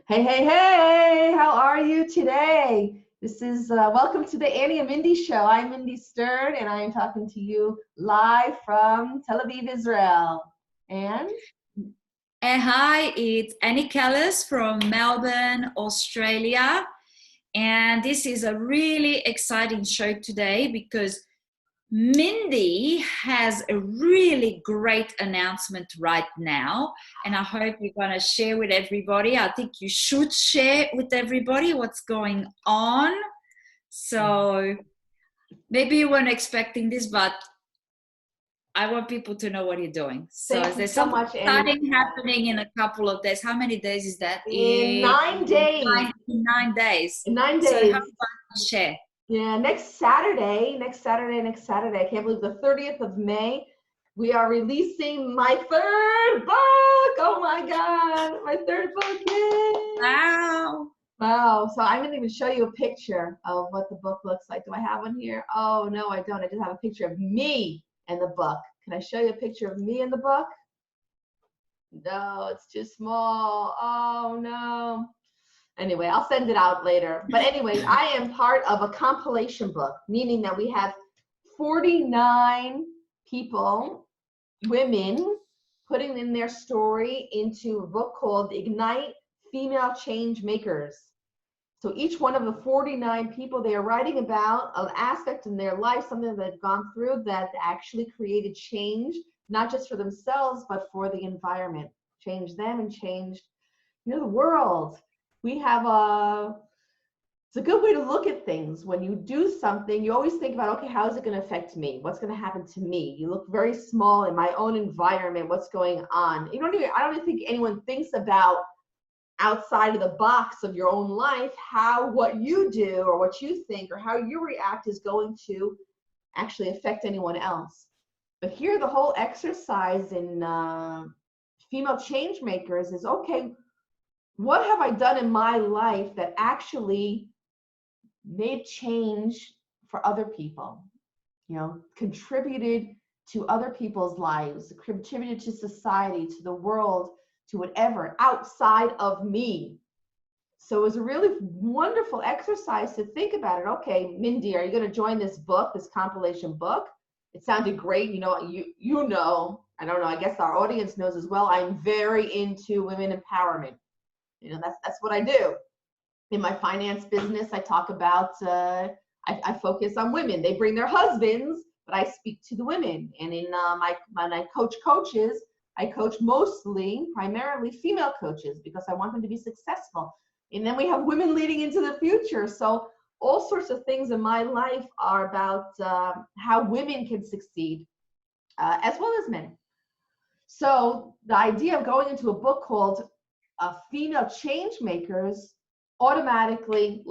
Hey, hey, hey, how are you today? This is welcome to the Annie and Mindy show. I'm Mindy Stern and I am talking to you live from Tel Aviv, Israel. And Hi, it's Annie Callis from Melbourne, Australia. And this is a really exciting show today because Mindy has a really great announcement right now. And I hope you're going to share with everybody. I think you should share with everybody what's going on. So maybe you weren't expecting this, but I want people to know what you're doing. So thank you there's so something much, Annie. exciting happening in a couple of days. How many days is that? In 9 days. 9 days. In nine So how days. about you share? Yeah, next Saturday. I can't believe the 30th of May. We are releasing my third book. Oh my God, my third book. Yay! Wow. Wow, so I'm gonna even show you a picture of what the book looks like. Do I have one here? Oh, no, I don't. I just have a picture of me in the book. Can I show you a picture of me in the book? No, it's too small. Oh, no. Anyway, I'll send it out later. But anyway, I am part of a compilation book, meaning that we have 49 people, women, putting in their story into a book called Ignite Female Change Makers. So each one of the 49 people, they are writing about an aspect in their life, something that they've gone through that actually created change, not just for themselves, but for the environment. Change them and change, the world. We have it's a good way to look at things. When you do something, you always think about, okay, how is it going to affect me? What's going to happen to me? You look very small in my own environment. What's going on? I don't even think anyone thinks about outside of the box of your own life, how what you do or what you think or how you react is going to actually affect anyone else. But here, the whole exercise in female change makers is, okay, what have I done in my life that actually made change for other people? Contributed to other people's lives, contributed to society, to the world, to whatever outside of me. So it was a really wonderful exercise to think about it. Okay, Mindy, are you going to join this book, this compilation book? It sounded great. I don't know, I guess our audience knows as well. I'm very into women empowerment. That's what I do. In my finance business, I talk about, I focus on women. They bring their husbands, but I speak to the women. And when I coach coaches, I coach primarily female coaches because I want them to be successful. And then we have women leading into the future. So all sorts of things in my life are about how women can succeed as well as men. So the idea of going into a book called Female Change Makers automatically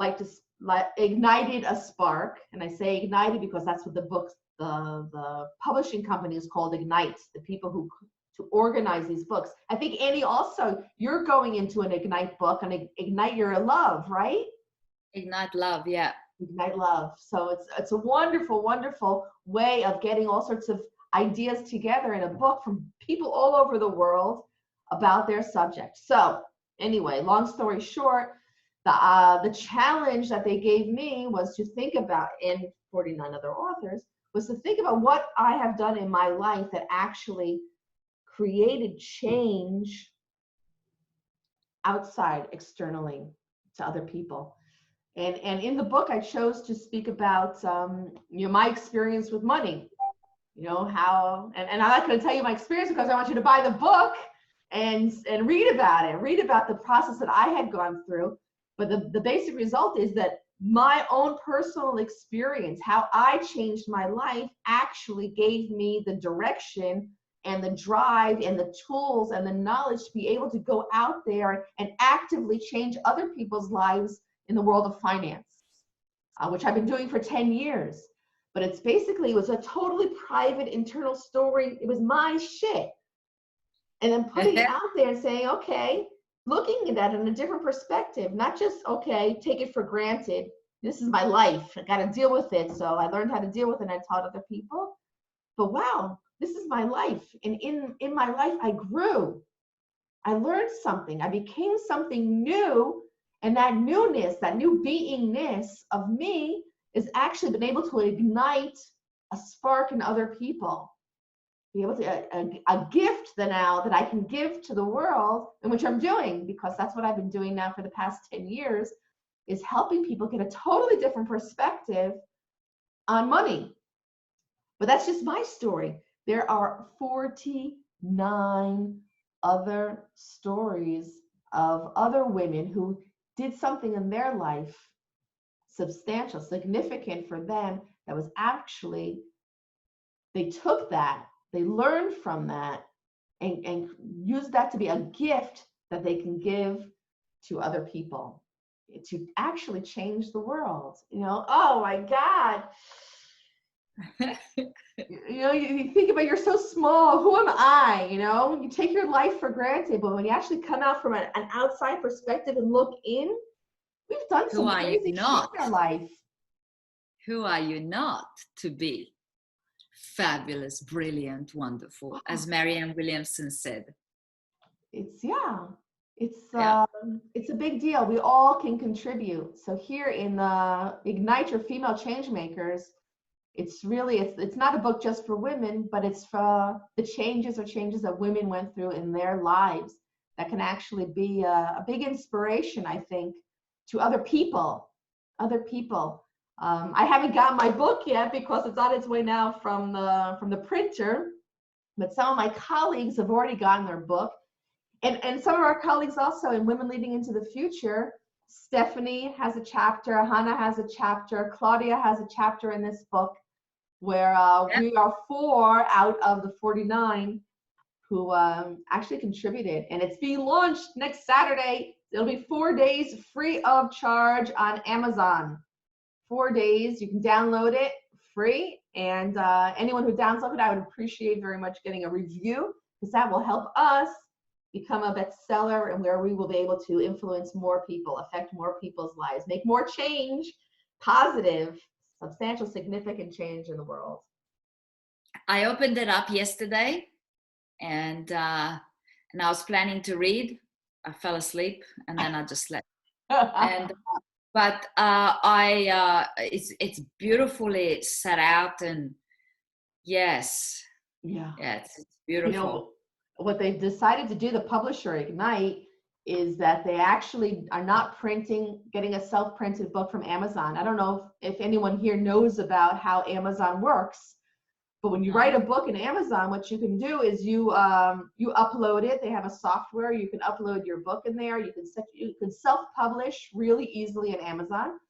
ignited a spark. And I say ignited because that's what the publishing company is called, Ignite, the people who to organize these books. I think, Annie, also, you're going into an Ignite book, and Ignite Your Love, right? Ignite Love, yeah. Ignite Love. So it's a wonderful, wonderful way of getting all sorts of ideas together in a book from people all over the world about their subject. So anyway, long story short, the challenge that they gave me was to think about, in 49 other authors, was to think about what I have done in my life that actually created change outside, externally, to other people. And in the book, I chose to speak about my experience with money. How, and I'm not going to tell you my experience because I want you to buy the book and read about the process that I had gone through. But the basic result is that my own personal experience, how I changed my life, actually gave me the direction and the drive and the tools and the knowledge to be able to go out there and actively change other people's lives in the world of finance, which I've been doing for 10 years. But it was a totally private internal story. It was my shit. And then putting it out there and saying, okay, looking at that in a different perspective, not just, okay, take it for granted. This is my life. I got to deal with it. So I learned how to deal with it and I taught other people. But wow, this is my life. And in my life, I grew. I learned something. I became something new. And that newness, that new beingness of me is actually been able to ignite a spark in other people. Be able to, a gift that now that I can give to the world, and which I'm doing, because that's what I've been doing now for the past 10 years, is helping people get a totally different perspective on money. But that's just my story. There are 49 other stories of other women who did something in their life substantial, significant for them, that was actually, they took that, they learned from that, and used that to be a gift that they can give to other people to actually change the world. Oh my God. You think about, you're so small, who am I? You take your life for granted, but when you actually come out from an outside perspective and look in, we've done some crazy shit in our life. Who are you not to be fabulous, brilliant, wonderful, as Marianne Williamson said? It's a big deal. We all can contribute. So here in the Ignite Your Female Changemakers, it's not a book just for women, but it's for the changes that women went through in their lives that can actually be a big inspiration, I think, to other people. I haven't got my book yet because it's on its way now from the printer, but some of my colleagues have already gotten their book. And some of our colleagues also in Women Leading into the Future, Stephanie has a chapter, Hannah has a chapter, Claudia has a chapter in this book, where we are 4 out of the 49 who actually contributed. And it's being launched next Saturday. It'll be 4 days free of charge on Amazon. 4 days, you can download it free. And anyone who downloads it, I would appreciate very much getting a review, because that will help us become a bestseller, and where we will be able to influence more people, affect more people's lives, make more change, positive, substantial, significant change in the world. I opened it up yesterday, and I was planning to read. I fell asleep, and then I just slept. But it's beautifully set out, and yes, it's beautiful. What they've decided to do, the publisher Ignite, is that they actually are not getting a self-printed book from Amazon. I don't know if anyone here knows about how Amazon works, but when you write a book in Amazon, what you can do is you upload it. They have a software. You can upload your book in there. You can self-publish really easily in Amazon.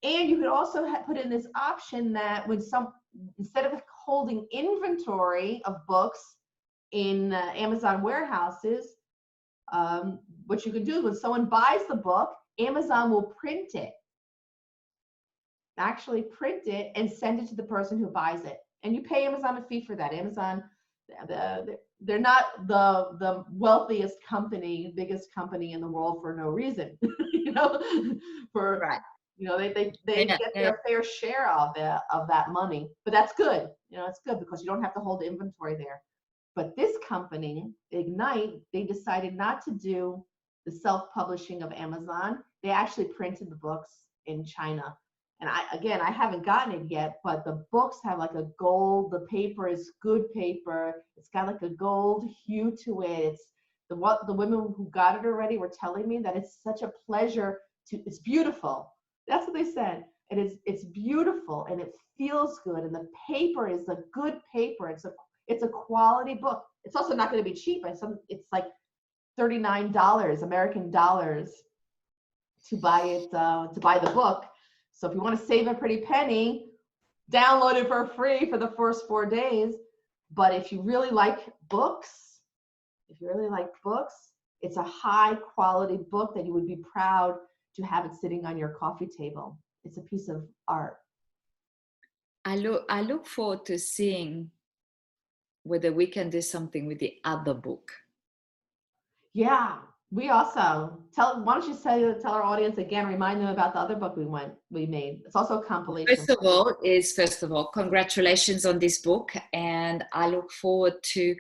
And you could also put in this option that instead of holding inventory of books in Amazon warehouses, what you can do is when someone buys the book, Amazon will actually print it and send it to the person who buys it. And you pay Amazon a fee for that. Amazon, they're not the wealthiest company, biggest company in the world for no reason. They get their fair share of that money. But that's good. It's good because you don't have to hold inventory there. But this company, Ignite, they decided not to do the self-publishing of Amazon. They actually printed the books in China. And I haven't gotten it yet, but the books have like the paper is good paper. It's got like a gold hue to it. The women who got it already were telling me that it's such a pleasure it's beautiful. That's what they said. It's beautiful and it feels good. And the paper is a good paper. It's a quality book. It's also not going to be cheap. It's like $39 American dollars to buy it, to buy the book. So if you want to save a pretty penny, download it for free for the first 4 days. But if you really like books, it's a high quality book that you would be proud to have it sitting on your coffee table. It's a piece of art. I look forward to seeing whether we can do something with the other book. Yeah, we also why don't you tell our audience again, remind them about the other book we made. It's also a compilation. First of all, congratulations on this book, and I look forward to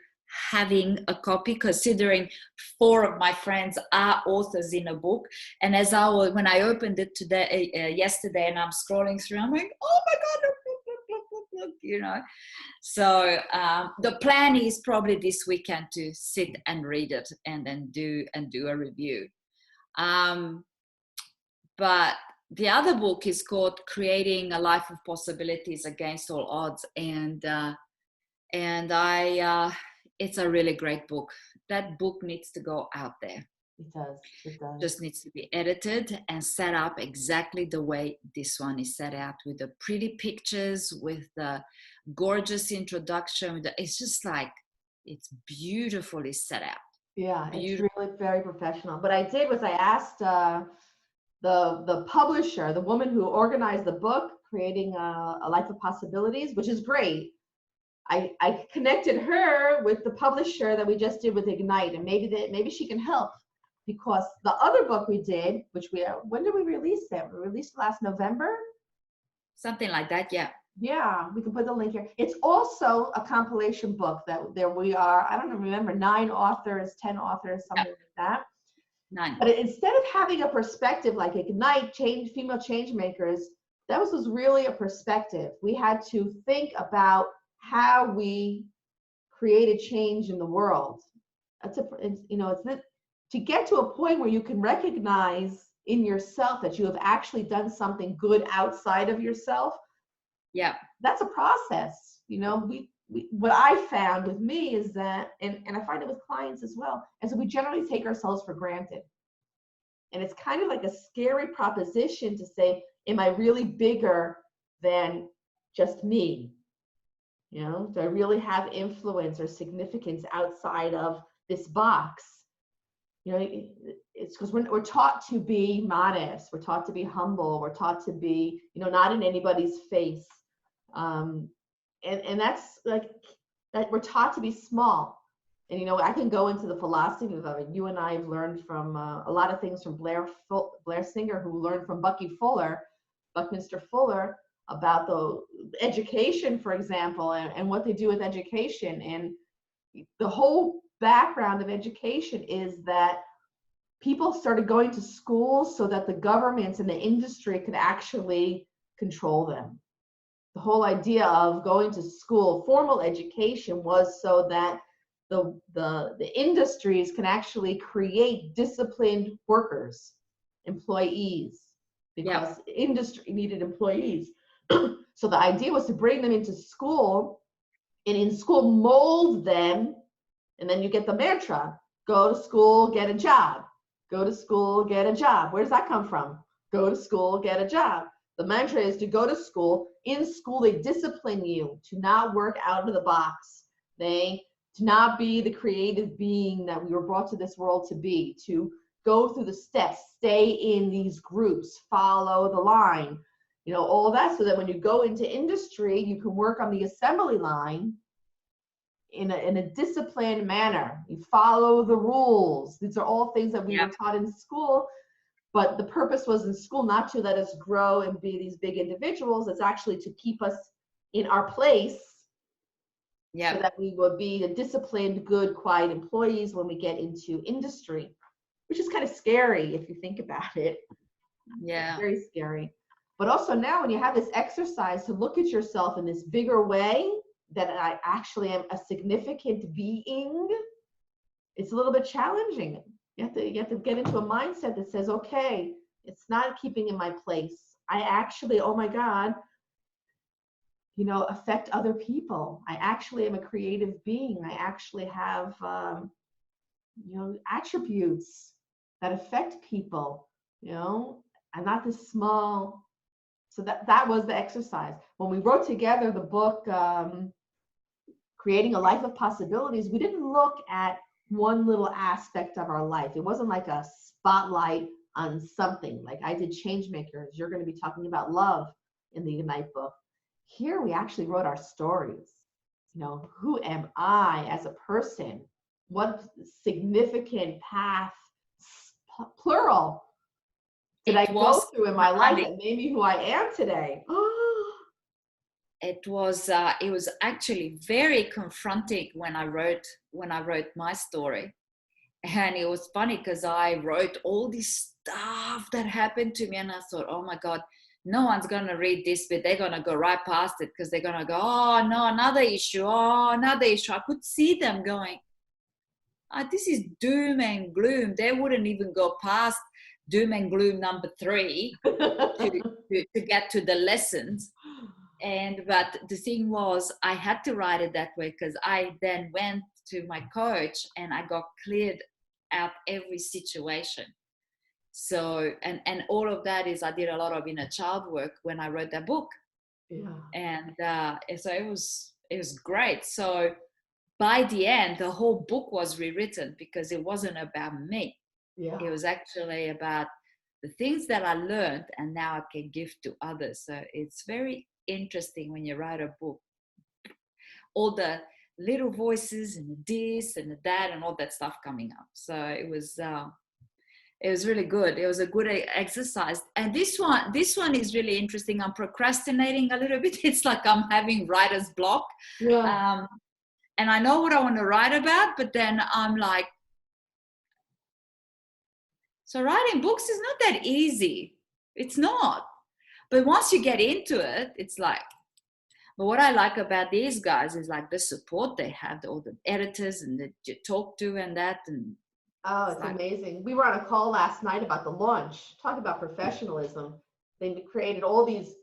having a copy, considering 4 of my friends are authors in a book. And when I opened it today, yesterday, and I'm scrolling through, I'm like, oh my God, look, you know. So the plan is probably this weekend to sit and read it and then do a review. But the other book is called Creating a Life of Possibilities Against All Odds. And it's a really great book. That book needs to go out there. It does. It does. Just needs to be edited and set up exactly the way this one is set out, with the pretty pictures, with the gorgeous introduction. It's just like, it's beautifully set out. Yeah, it's really very professional. What I did was I asked the publisher, the woman who organized the book, Creating a Life of Possibilities, which is great. I connected her with the publisher that we just did with Ignite, and maybe she can help, because the other book we did, when did we release that? We released last November? Something like that, yeah. Yeah, we can put the link here. It's also a compilation book that there we are, I don't remember, 9 authors, 10 authors, something like that. 9. But instead of having a perspective like Ignite, female change makers, that was really a perspective. We had to think about how we created change in the world. To get to a point where you can recognize in yourself that you have actually done something good outside of yourself. Yeah, that's a process. What I found with me is that, and I find it with clients as well, is that we generally take ourselves for granted. And it's kind of like a scary proposition to say, am I really bigger than just me? Do I really have influence or significance outside of this box? It's because we're taught to be modest, we're taught to be humble, we're taught to be, not in anybody's face. And that's like that, we're taught to be small. And I can go into the philosophy of it. You and I have learned from a lot of things from Blair Singer, who learned from Buckminster Fuller, about the education, for example, and what they do with education. And the whole background of education is that people started going to school so that the governments and the industry could actually control them. The whole idea of going to school, formal education, was so that the industries can actually create disciplined workers, employees, because industry needed employees. So the idea was to bring them into school, and in school mold them, and then you get the mantra: go to school, get a job. Go to school, get a job. Where does that come from? Go to school, get a job. The mantra is to go to school. In school, they discipline you to not work out of the box. To not be the creative being that we were brought to this world to be, to go through the steps, stay in these groups, follow the line, all that, so that when you go into industry, you can work on the assembly line in a disciplined manner. You follow the rules. These are all things that we were taught in school. But the purpose was in school not to let us grow and be these big individuals. It's actually to keep us in our place, so that we would be the disciplined, good, quiet employees when we get into industry, which is kind of scary if you think about it. Yeah. It's very scary. But also now, when you have this exercise to look at yourself in this bigger way, that I actually am a significant being, it's a little bit challenging. You have to get into a mindset that says, okay, it's not keeping in my place. I actually, oh my God, affect other people. I actually am a creative being. I actually have, attributes that affect people. I'm not this small. So that was the exercise. When we wrote together the book, Creating a Life of Possibilities, we didn't look at one little aspect of our life. It wasn't like a spotlight on something. Like I did Change Makers. You're going to be talking about love in the Ignite book. Here we actually wrote our stories. Who am I as a person? What significant path, plural, did I go through in my life that made me who I am today? it was actually very confronting when I wrote my story. And it was funny because I wrote all this stuff that happened to me, and I thought, oh my God, no one's gonna read this bit. They're gonna go right past it because they're gonna go, oh no, another issue, oh another issue. I could see them going, this is doom and gloom. They wouldn't even go past doom and gloom number 3 to get to the lessons. But the thing was, I had to write it that way because I then went to my coach and I got cleared out every situation. So and all of that is, I did a lot of inner child work when I wrote that book. And so it was great. So by the end, the whole book was rewritten because it wasn't about me. It was actually about the things that I learned and now I can give to others. So it's very interesting when you write a book, all the little voices and the this and the that and all that stuff coming up. So it was really good. It was a good exercise. And this one is really interesting. I'm procrastinating a little bit. It's like I'm having writer's block. And I know what I want to write about, but then I'm like, so writing books is not that easy. It's not. But once you get into it, it's like, but what I like about these guys is like the support they have, all the editors and that you talk to and that. And it's like, amazing. We were on a call last night about the launch. Talk about professionalism. They created all these,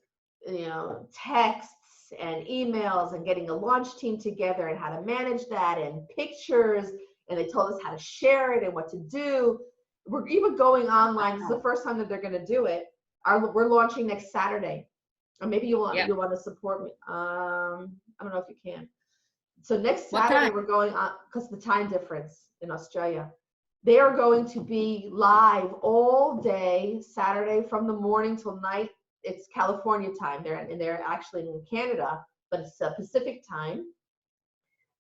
texts and emails and getting a launch team together and how to manage that and pictures. And they told us how to share it and what to do. We're even going online. This is the first time that they're going to do it. We're launching next Saturday. Or maybe you want to support me. I don't know if you can. So next Saturday we're going on, because of the time difference in Australia. They are going to be live all day Saturday from the morning till night. It's California time. They're actually in Canada, but it's Pacific time.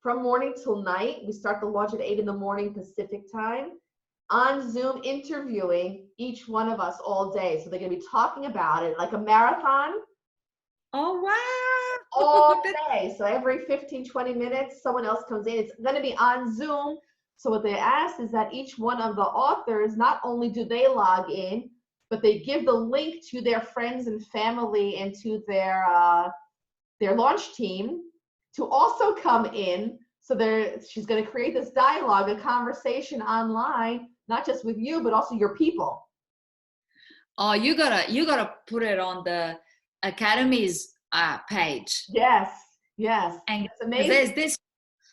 From morning till night, we start the launch at 8 in the morning Pacific time. On Zoom, interviewing each one of us all day. So they're going to be talking about it like a marathon. Oh, wow. All day. So every 15, 20 minutes, someone else comes in. It's going to be on Zoom. So what they asked is that each one of the authors, not only do they log in, but they give the link to their friends and family and to their launch team to also come in. So she's going to create this dialogue, a conversation online, not just with you, but also your people. Oh, you gotta put it on the Academy's page. Yes. And it's amazing. This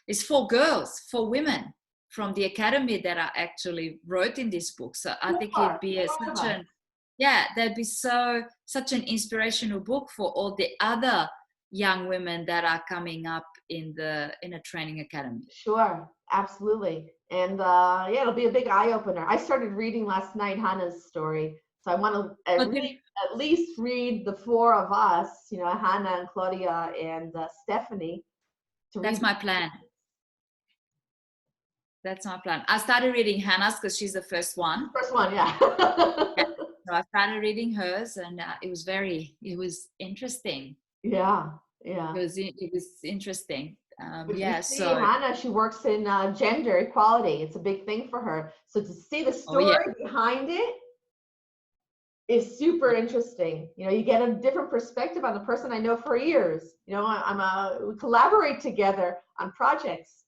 is for girls, for women from the Academy that I actually wrote in this book. So I think it'd be that'd be such an inspirational book for all the other young women that are coming up in a training academy. Sure, absolutely. And it'll be a big eye-opener. I started reading last night Hannah's story, so I want to at least read the 4 of us, Hannah and Claudia and Stephanie. That's my plan. That's my plan. I started reading Hannah's because she's the first one. Yeah. So I started reading hers, and it was interesting. Yeah. It was interesting. So Hannah, she works in gender equality. It's a big thing for her. So to see the story behind it is super interesting. You get a different perspective on the person I know for years. We collaborate together on projects.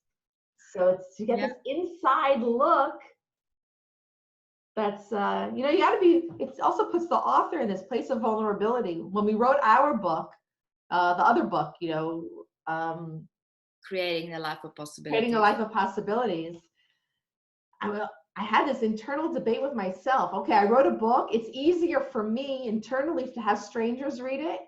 So it's to get this inside look. That's you got to be. It also puts the author in this place of vulnerability. When we wrote our book, the other book, Creating a Life of Possibilities. Creating a Life of Possibilities. I had this internal debate with myself. Okay, I wrote a book. It's easier for me internally to have strangers read it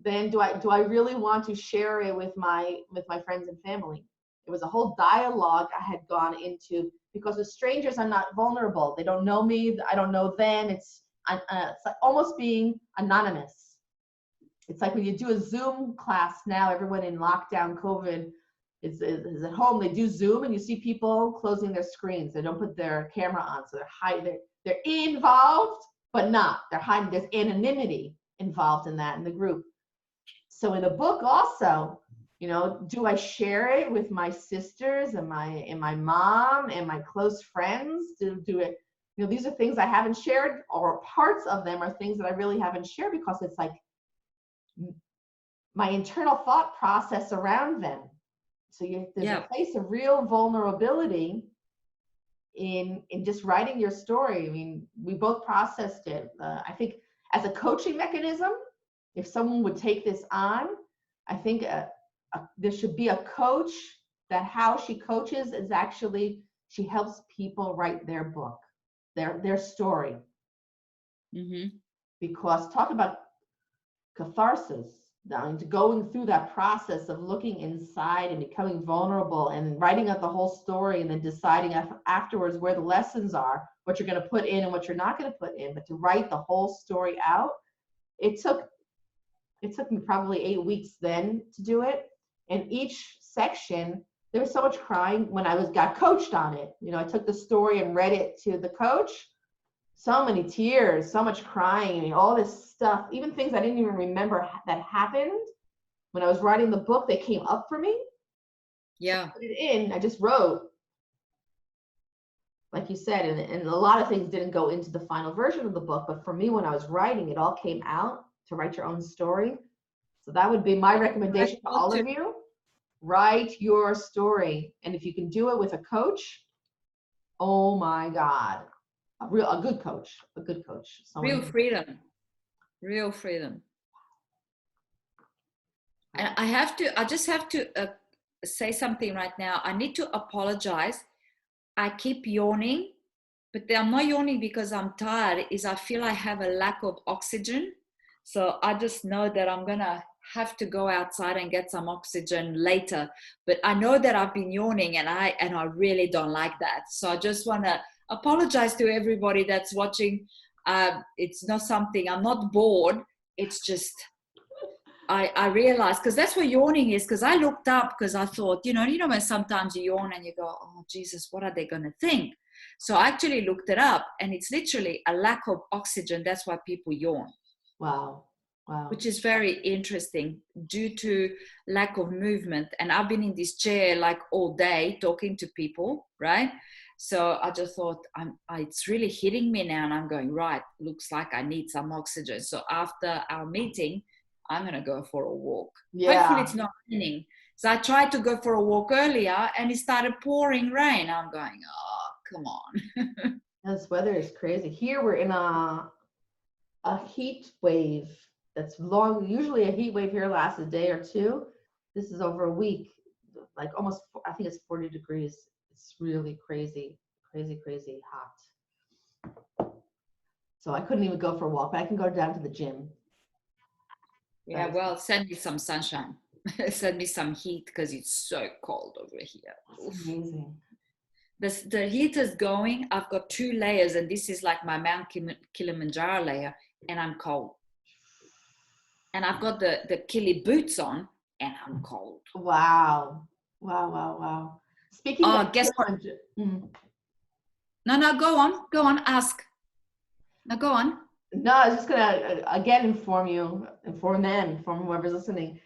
than do I really want to share it with my friends and family. It was a whole dialogue I had gone into, because with strangers I'm not vulnerable. They don't know me. I don't know them. It's like almost being anonymous. It's like when you do a Zoom class now, everyone in lockdown, COVID is at home. They do Zoom and you see people closing their screens. They don't put their camera on, so they're hiding. They're involved, but not. They're hiding. There's anonymity involved in that in the group. So in the book also, do I share it with my sisters and my mom and my close friends? Do it, these are things I haven't shared, or parts of them are things that I really haven't shared, because it's like my internal thought process around them. So there's a place of real vulnerability in just writing your story. I mean, we both processed it. I think as a coaching mechanism, if someone would take this on, I think there should be a coach that how she coaches is actually, she helps people write their book, their story. Mm-hmm. Because talk about catharsis, going through that process of looking inside and becoming vulnerable and writing out the whole story, and then deciding afterwards where the lessons are, what you're going to put in and what you're not going to put in. But to write the whole story out, it took me probably 8 weeks then to do it. And each section, there was so much crying when I got coached on it. I took the story and read it to the coach. So many tears, so much crying, I mean, all this stuff, even things I didn't even remember that happened. When I was writing the book, they came up for me. Yeah. I put it in, I just wrote, like you said, and a lot of things didn't go into the final version of the book, but for me, when I was writing, it all came out to write your own story. So that would be my recommendation to all of you. Write your story. And if you can do it with a coach, oh my God. A good coach. Real freedom. And I just have to say something right now. I need to apologize. I keep yawning, but I'm not yawning because I'm tired. I feel I have a lack of oxygen. So I just know that I'm going to have to go outside and get some oxygen later. But I know that I've been yawning, and I really don't like that. So I just want to apologize to everybody that's watching. It's not something, I'm not bored. It's just, I realized, because that's what yawning is, because I looked up because I thought, when sometimes you yawn and you go, oh, Jesus, what are they going to think? So I actually looked it up, and it's literally a lack of oxygen. That's why people yawn. Wow. Which is very interesting, due to lack of movement. And I've been in this chair like all day talking to people, right? So I just thought, it's really hitting me now, and I'm going, right, looks like I need some oxygen. So after our meeting, I'm going to go for a walk. Yeah. Hopefully it's not raining. So I tried to go for a walk earlier, and it started pouring rain. I'm going, oh, come on. This weather is crazy. Here we're in a heat wave that's long. Usually a heat wave here lasts a day or two. This is over a week, like almost, I think it's 40 degrees. It's really crazy hot. So I couldn't even go for a walk, but I can go down to the gym. Yeah, well, send me some sunshine. Send me some heat, because it's so cold over here. It's amazing. The heat is going. I've got 2 layers, and this is like my Mount Kilimanjaro layer, and I'm cold. And I've got the Kili boots on, and I'm cold. Wow. Speaking of, guess what? No, go on, ask. No, go on. No, I was just gonna again inform whoever's listening.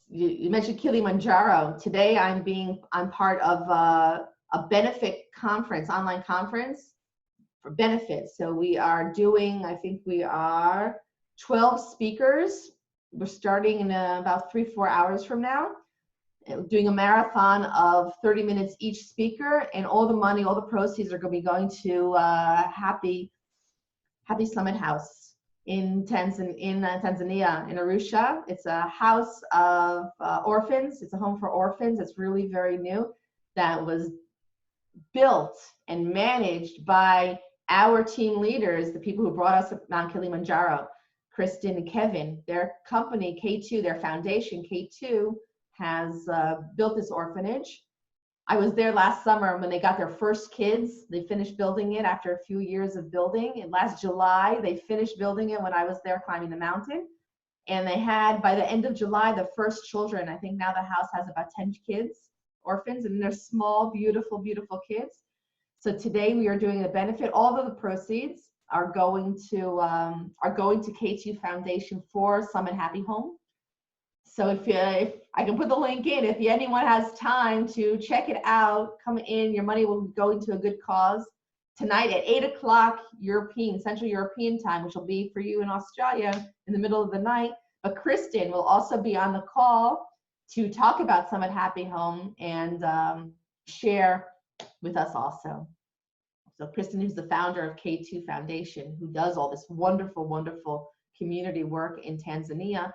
You mentioned Kilimanjaro. Today I'm part of a benefit conference, online conference for benefits. So we are doing, I think we are 12 speakers. We're starting in about 3-4 hours from now. Doing a marathon of 30 minutes each speaker, and all the money, all the proceeds are going to be going to Happy Summit House in Tanzania, in Arusha. It's a house of orphans. It's a home for orphans. It's really very new. That was built and managed by our team leaders, the people who brought us up Mount Kilimanjaro, Kristen and Kevin. Their company, K2, their foundation, K2, has built this orphanage. I was there last summer when they got their first kids. They finished building it after a few years of building. And last July, they finished building it when I was there climbing the mountain. And they had, by the end of July, the first children. I think now the house has about 10 kids, orphans, and they're small, beautiful, beautiful kids. So today we are doing a benefit. All of the proceeds are going to K2 Foundation for Summit Happy Home. So if I can put the link in, if anyone has time to check it out, come in. Your money will go into a good cause. Tonight at 8 o'clock Central European time, which will be for you in Australia in the middle of the night. But Kristen will also be on the call to talk about Summit Happy Home and share with us also. So Kristen, who's the founder of K2 Foundation, who does all this wonderful, wonderful community work in Tanzania.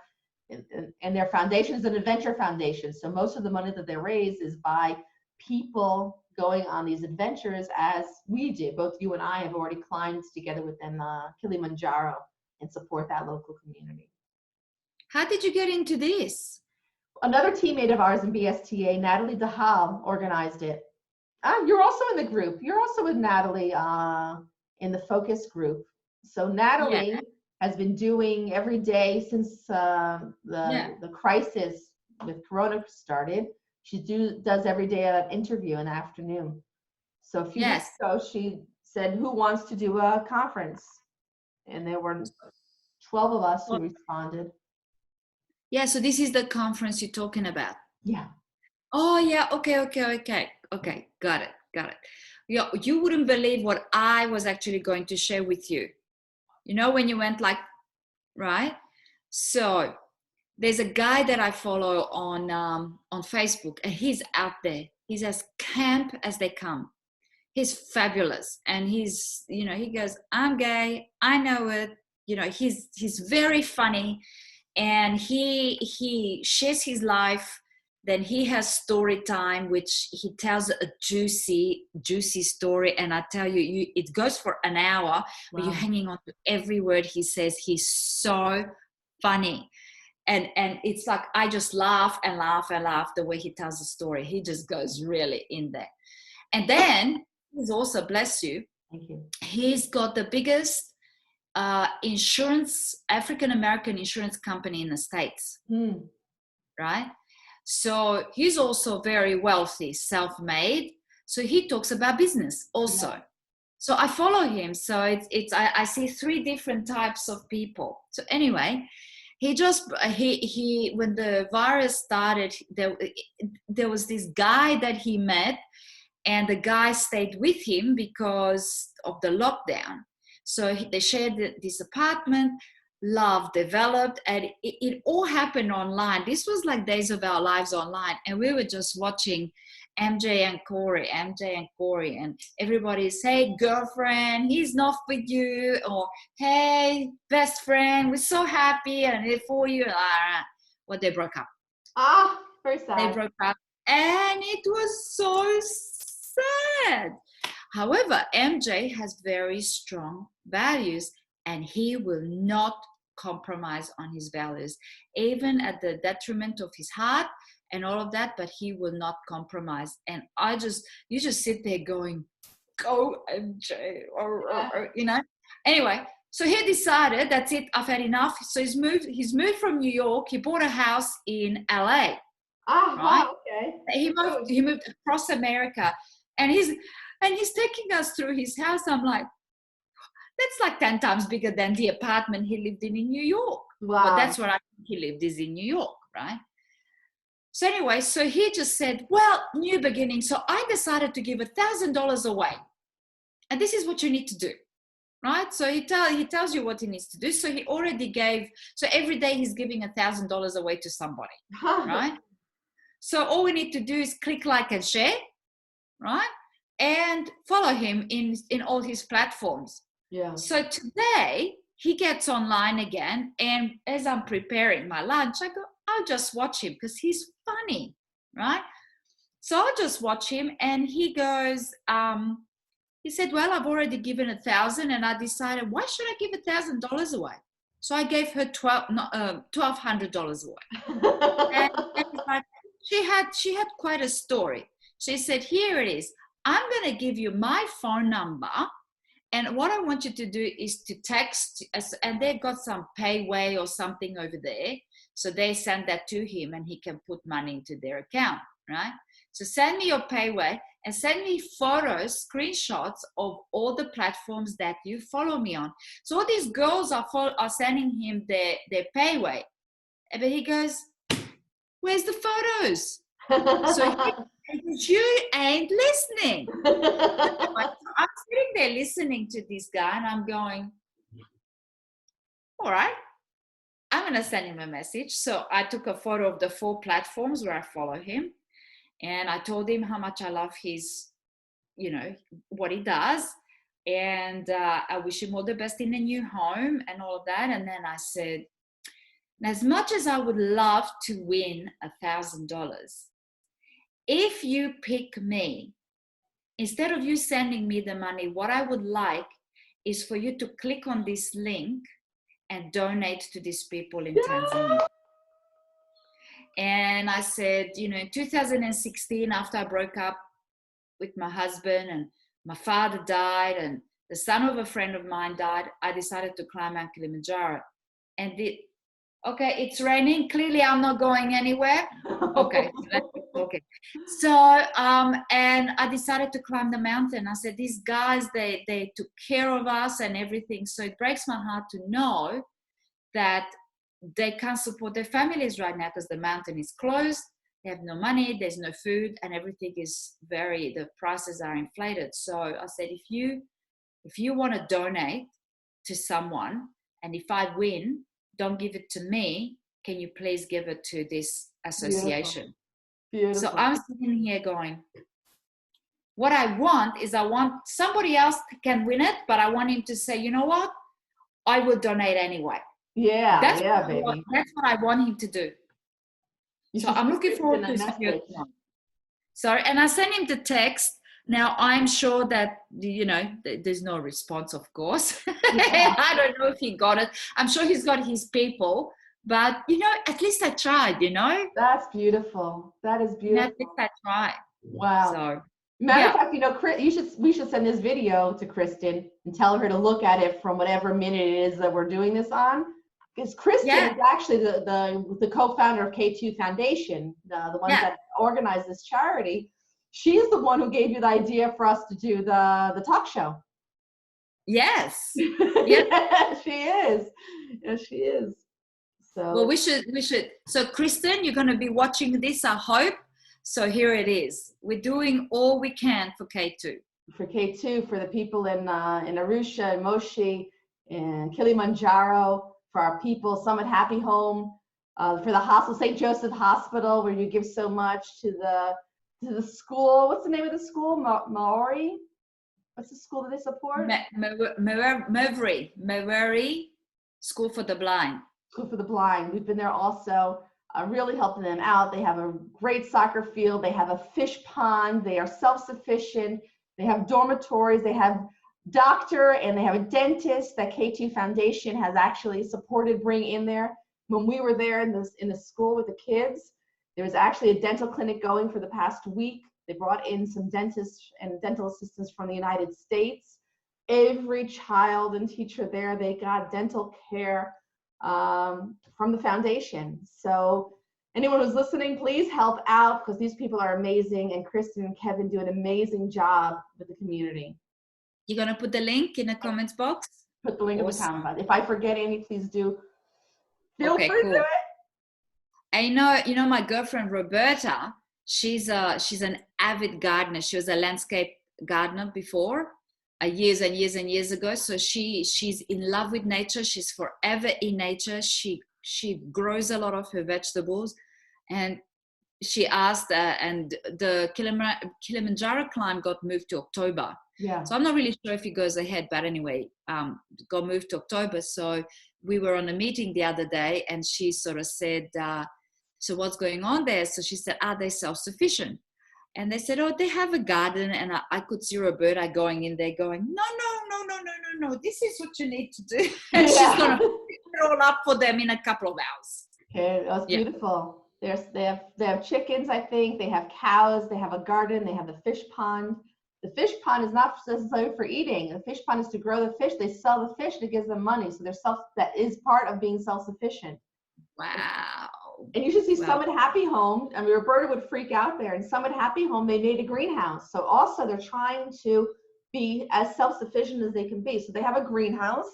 And their foundation is an adventure foundation. So most of the money that they raise is by people going on these adventures, as we did. Both you and I have already climbed together with them Kilimanjaro and support that local community. How did you get into this? Another teammate of ours in BSTA, Natalie DeHaal, organized it. You're also in the group. You're also with Natalie in the focus group. So Natalie has been doing every day since the crisis with Corona started. She does every day an interview in the afternoon. So a few weeks ago, she said, who wants to do a conference? And there were 12 of us who responded. Yeah, so this is the conference you're talking about. Yeah. Oh, yeah. Okay. Got it. Yeah, you wouldn't believe what I was actually going to share with you. You know, when you went like, right? So there's a guy that I follow on Facebook, and he's out there. He's as camp as they come. He's fabulous. And he's, you know, he goes, I'm gay. I know it. You know, he's very funny, and he shares his life. Then he has story time, which he tells a juicy story. And I tell you, it goes for an hour, but you're hanging on to every word he says. He's so funny. And it's like, I just laugh and laugh and laugh the way he tells the story. He just goes really in there. And then he's also, bless you, thank you, he's got the biggest African-American insurance company in the States, right? So he's also very wealthy, self-made. So he talks about business also. Yeah. So I follow him. So I see 3 different types of people. So anyway, he when the virus started, there was this guy that he met, and the guy stayed with him because of the lockdown. So they shared this apartment. Love developed, and it all happened online. This was like Days of Our Lives online, and we were just watching MJ and Corey, and everybody say, girlfriend, he's not for you, or hey, best friend, we're so happy and for you. Well, they broke up. Very sad. They broke up, and it was so sad. However, MJ has very strong values, and he will not compromise on his values, even at the detriment of his heart and all of that, but he will not compromise. And you just sit there going, go MJ, or you know. Anyway, so he decided, that's it, I've had enough. So he's moved from New York. He bought a house in LA. Right? Wow, okay. He moved across America, and he's taking us through his house. I'm like, that's like 10 times bigger than the apartment he lived in New York. Wow. But that's where I think he lived, is in New York, right? So anyway, so he just said, well, new beginning. So I decided to give $1,000 away. And this is what you need to do, right? So he tells you what he needs to do. So he already gave, so every day he's giving $1,000 away to somebody, right? So all we need to do is click like and share, right? And follow him in all his platforms. Yeah. So today he gets online again, and as I'm preparing my lunch, I go, I'll just watch him because he's funny, right? So I'll just watch him, and he goes, he said, well, I've already given 1,000, and I decided, why should I give $1,000 away? So I gave her $1,200 away. and like, she had quite a story. She said, here it is. I'm going to give you my phone number. And what I want you to do is to text, and they've got some payway or something over there. So they send that to him, and he can put money into their account, right? So send me your payway and send me photos, screenshots of all the platforms that you follow me on. So all these girls are sending him their payway. But he goes, where's the photos? So you ain't listening. I'm sitting there listening to this guy and I'm going, all right, I'm going to send him a message. So I took a photo of the 4 platforms where I follow him. And I told him how much I love his, what he does. And I wish him all the best in the new home and all of that. And then I said, as much as I would love to win $1,000, if you pick me, instead of you sending me the money, what I would like is for you to click on this link and donate to these people in Tanzania. And I said, in 2016, after I broke up with my husband and my father died and the son of a friend of mine died, I decided to climb Mount Kilimanjaro. And okay, it's raining. Clearly, I'm not going anywhere. Okay, let's keep talking. So, and I decided to climb the mountain. I said, these guys, they took care of us and everything. So it breaks my heart to know that they can't support their families right now because the mountain is closed. They have no money, there's no food, and everything is the prices are inflated. So I said, if you want to donate to someone, and if I win, don't give it to me. Can you please give it to this association? Beautiful. So I'm sitting here going, what I want somebody else can win it, but I want him to say, you know what? I will donate anyway. Yeah, that's what I want him to do. So I'm looking forward to his video. Sorry, and I sent him the text. Now I'm sure that there's no response, of course. Yeah. I don't know if he got it. I'm sure he's got his people, but at least I tried. That's beautiful. That is beautiful. At least I tried. Wow. So, matter of fact, we should send this video to Kristen and tell her to look at it from whatever minute it is that we're doing this on. Because Kristen is actually the co-founder of K2 Foundation, the one that organized this charity. She's the one who gave you the idea for us to do the talk show. Yes. Yeah, she is. Yes, she is. So well, we should. So Kristen, you're going to be watching this, I hope. So here it is. We're doing all we can for K2. For K2, for the people in Arusha and Moshi and Kilimanjaro, for our people, Summit Happy Home, for the hospital, St. Joseph Hospital, where you give so much to the school. What's the name of the school? Maori? What's the school that they support? Meweri School for the Blind. School for the Blind. We've been there also, really helping them out. They have a great soccer field. They have a fish pond. They are self-sufficient. They have dormitories. They have doctor and they have a dentist that K2 Foundation has actually supported bring in there. When we were there in the school with the kids, there was actually a dental clinic going for the past week. They brought in some dentists and dental assistants from the United States. Every child and teacher there, they got dental care from the foundation. So anyone who's listening, please help out because these people are amazing, and Kristen and Kevin do an amazing job with the community. You're going to put the link in the comments box? Put the link in the comment box. If I forget any, please do. Feel free to do it. I know my girlfriend Roberta, she's an avid gardener. She was a landscape gardener before, years and years and years ago. So she's in love with nature. She's forever in nature. She grows a lot of her vegetables, and she asked, and the Kilimanjaro climb got moved to October. Yeah. So I'm not really sure if it goes ahead, but anyway, got moved to October. So we were on a meeting the other day, and she sort of said, so what's going on there? So she said, are they self-sufficient? And they said, oh, they have a garden. And I could see Roberta going in there going, no, this is what you need to do. And she's going to pick it all up for them in a couple of hours. Okay, that's beautiful. They have chickens, I think. They have cows. They have a garden. They have the fish pond. The fish pond is not necessarily for eating. The fish pond is to grow the fish. They sell the fish. It gives them money. So that is part of being self-sufficient. Wow. And you should see Summit Happy Home. I mean, Roberta would freak out there. In Summit Happy Home, they made a greenhouse. So also they're trying to be as self-sufficient as they can be. So they have a greenhouse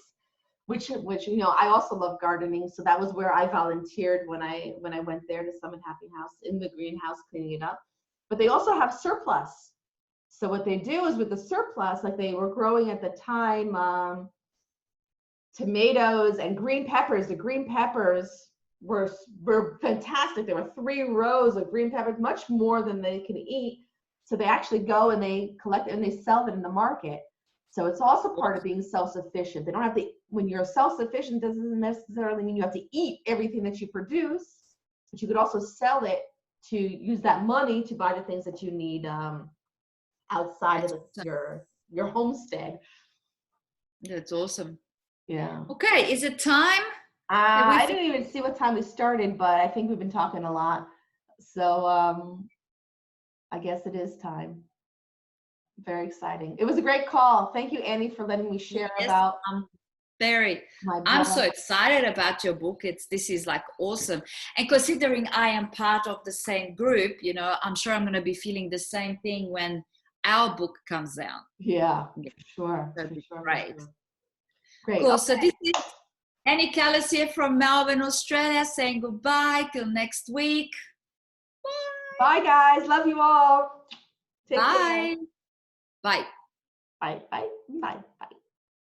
which you know, I also love gardening, so that was where I volunteered when I went there to Summit Happy House in the greenhouse cleaning it up. But they also have surplus. So what they do is with the surplus, like they were growing at the time, tomatoes and green peppers. The green peppers were fantastic. There were 3 rows of green peppers, much more than they can eat. So they actually go and they collect it and they sell it in the market. So it's also part of being self-sufficient. They don't have to, when you're self-sufficient, doesn't necessarily mean you have to eat everything that you produce, but you could also sell it to use that money to buy the things that you need outside of your homestead. That's awesome. Yeah. Okay, is it time? I didn't even see what time we started, but I think we've been talking a lot. So I guess it is time. Very exciting. It was a great call. Thank you, Annie, for letting me share about I'm so excited about your book. This is like awesome. And considering I am part of the same group, you know, I'm sure I'm going to be feeling the same thing when our book comes out. Yeah, sure. That'd be sure, great. Sure. Great. Cool. Okay. So this is Annie Callis here from Melbourne, Australia, saying goodbye till next week. Bye, guys. Love you all. Take care. Bye. Bye. Bye. Bye. Bye. Bye.